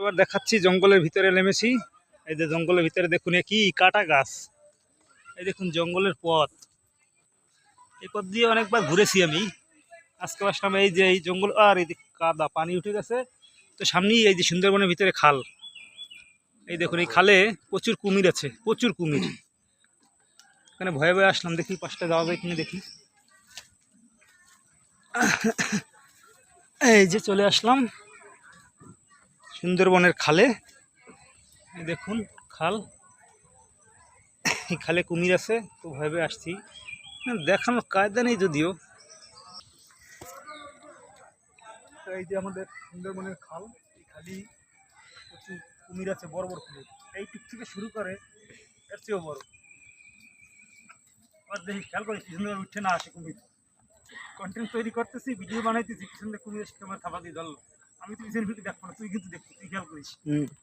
এবার দেখাচ্ছি জঙ্গলের ভিতরে নেমেছি। এই যে জঙ্গলের ভিতরে দেখুন কি কাটা গাছ, এই দেখুন জঙ্গলের পথ, এই পথ দিয়ে অনেকবার ঘুরেছি আমি। আজকে আসলাম এই যে এই জঙ্গল, আর এই কাদা পানি উঠে গেছে। তো সামনেই এই যে সুন্দরবনের ভিতরে খাল, এই দেখুন এই খালে প্রচুর কুমির আছে, প্রচুর কুমির। এখানে ভয়ে ভয়ে আসলাম, দেখি পাশটা যাওয়া যায় কিনা দেখি। এই যে চলে আসলাম সুন্দরবনের খালে, এই দেখুন খাল, এই খালে কুমির আছে। তো ভয়ে ভয়ে আসছি, দেখানোর কায়দা নেই যদিও। এই যে আমাদের সুন্দরবনের খাল, এই খালি প্রচুর কুমির আছে, বড় বড় কুমির, এইটুক থেকে শুরু করে এর চেয়েও বড়। আর দেখি খেয়াল করি সুন্দর উঠে না আসে কুমির। কন্টেন্ট তৈরি করতেছি, ভিডিও বানাইতেছি, পিছন দিয়ে কুমির এসে আমার থাবা দিয়ে ধরলো। আমি তো পিছনের ভিডিও দেখবো না, তুই কিন্তু দেখবি, তুই খেয়াল করিস,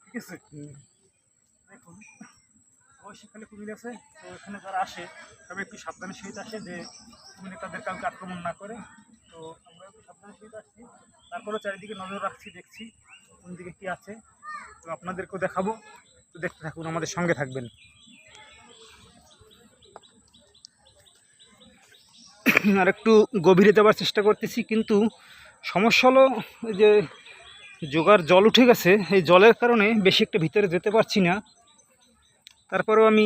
ঠিক আছে? দেখুন ওই সেখানে কুমির আছে। তো এখানে যারা আসে তবে একটু সাবধানের সহিত আসে, যে কুমিরে তাদের কাউকে আক্রমণ না করে। তো আমরা একটু সাবধানের সহিত আসছি, তারপরেও চারিদিকে নজর রাখছি, দেখছি কোন দিকে কী আছে। তো আপনাদেরকেও দেখাবো, তো দেখতে থাকুন, আমাদের সঙ্গে থাকবেন। আর একটু গভীরে যাওয়ার চেষ্টা করতেছি, কিন্তু সমস্যা হলো যে জোগাড় জল উঠে গেছে, এই জলের কারণে বেশি একটা ভিতরে যেতে পারছি না। তারপরেও আমি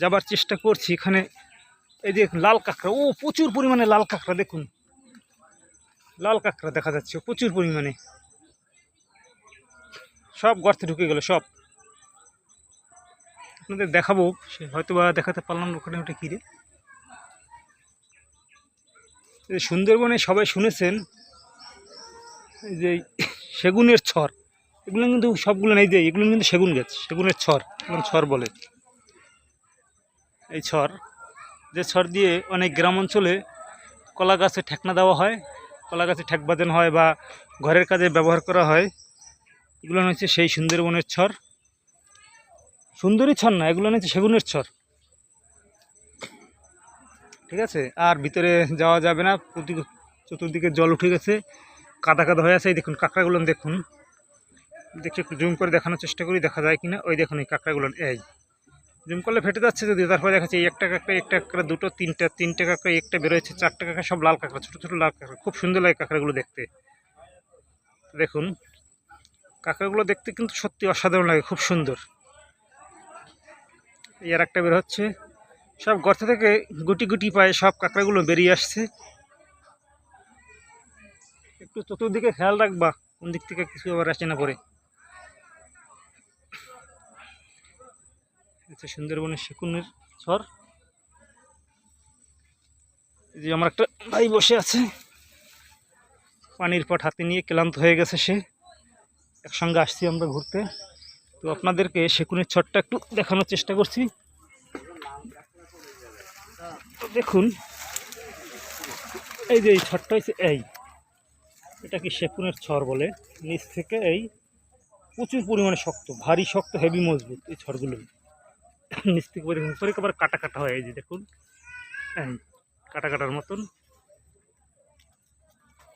যাবার চেষ্টা করছি। এখানে এই যে লাল কাঁকড়া, ও প্রচুর পরিমাণে লাল কাঁকড়া, দেখুন লাল কাঁকড়া দেখা যাচ্ছে প্রচুর পরিমাণে, সব গর্তে ঢুকে গেল সব। আপনাদের দেখাবো, সে হয়তো বা দেখাতে পারলাম ওখানে ওটা কী রে। সুন্দরবনে সবাই শুনেছেন এই যে সেগুনের ছর, এগুলো কিন্তু সবগুলো নেই, যে এগুলো কিন্তু সেগুন গাছ, সেগুনের ছর, এবং ছর বলে। এই ছর, যে ছর দিয়ে অনেক গ্রাম অঞ্চলে কলা গাছে ঠেকনা দেওয়া হয়, কলা গাছে ঠেক বাঁধানো হয় বা ঘরের কাজে ব্যবহার করা হয়। এগুলো হচ্ছে সেই সুন্দরবনের ছর, সুন্দরী ছর না, এগুলো হচ্ছে সেগুনের ছর, ঠিক আছে? আর ভিতরে যাওয়া যাবে না, চতুর্দিকে জল উঠে গেছে, কাদা কাদা হয়ে আছে। এই দেখুন কাঁকড়াগুলো দেখুন, দেখি একটু জুম করে দেখানোর চেষ্টা করি, দেখা যায় কিনা। ওই দেখুন এই কাঁকড়াগুলো, এই জুম করলে ফেটে যাচ্ছে যদিও। তারপরে দেখাচ্ছে এই একটা কাঁকড়া, একটা কাঁকড়া, দুটো, তিনটে কাঁকড়া, একটা বেরোচ্ছে, চারটে কাঁকড়া, সব লাল কাঁকড়া, ছোটো ছোটো লাল কাঁকড়া, খুব সুন্দর লাগে কাঁকড়াগুলো দেখতে। দেখুন কাঁকড়াগুলো দেখতে কিন্তু সত্যি অসাধারণ লাগে, খুব সুন্দর। এই আর একটা বের হচ্ছে, সব গর্ত থেকে গুটি গুটি পায়ে সব কাঁকড়াগুলো বেরিয়ে আসছে। একটু চতুর্দিকে খেয়াল রাখবা, কোন দিক থেকে কিছু আবার আসে না পরে। আচ্ছা, সুন্দরবনের সেগুনের ছর। যে আমার একটা ভাই বসে আছে, পানির পট হাতে নিয়ে, ক্লান্ত হয়ে গেছে সে। একসঙ্গে আসছি আমরা ঘুরতে, তো আপনাদেরকে সেগুনের ছরটা একটু দেখানোর চেষ্টা করছি। দেখুন এই যে এই ছরটা হচ্ছে, এটা কি সেগুনের ছর বলে। নিচ থেকে এই প্রচুর পরিমাণে শক্ত, ভারী শক্ত, হেভি মজবুত এই ছরগুলো। নিচ থেকে পরে আবার কাটা কাটা হয়, এই যে দেখুন কাটা কাটার মতন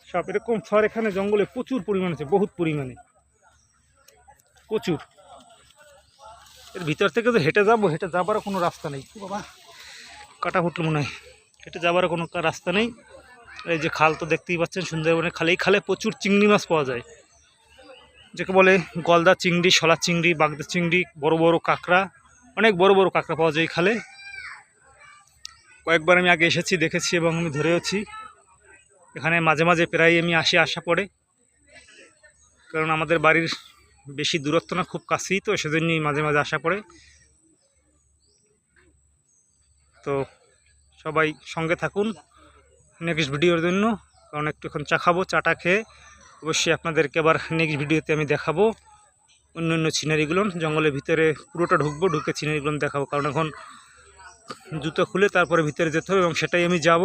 সব এরকম ছর এখানে জঙ্গলে প্রচুর পরিমাণে আছে, বহুত পরিমাণে, প্রচুর। এর ভিতর থেকে যে হেঁটে যাবো, হেঁটে যাবারও কোনো রাস্তা নেই। বাবা কাটা ফুটলো মনে হয়, হেঁটে যাবারও কোনো রাস্তা নেই। এই যে খাল তো দেখতেই পাচ্ছেন, সুন্দরবনের খালে, এই খালে প্রচুর চিংড়ি মাছ পাওয়া যায়, যাকে বলে গলদা চিংড়ি, শলা চিংড়ি, বাগদা চিংড়ি, বড় বড় কাঁকড়া, অনেক বড় বড় কাঁকড়া পাওয়া যায় এই খালে। কয়েকবার আমি আগে এসেছি, দেখেছি এবং আমি ধরেওছি। এখানে মাঝে মাঝে প্রায় আমি আসা পড়ে, কারণ আমাদের বাড়ির বেশি দূরত্ব না, খুব কাছেই, তো সেজন্যই মাঝে মাঝে আসা পড়ে। তো সবাই সঙ্গে থাকুন নেক্সট ভিডিওর জন্য, কারণ একটু এখন চা খাবো, চাটা খেয়ে অবশ্যই আপনাদেরকে আবার নেক্সট ভিডিওতে আমি দেখাবো অন্য অন্য সিনারিগুলো। জঙ্গলের ভিতরে পুরোটা ঢুকবো, ঢুকে সিনারিগুলো দেখাবো, কারণ এখন জুতো খুলে তারপরে ভিতরে যেতে হবে, এবং সেটাই আমি যাব।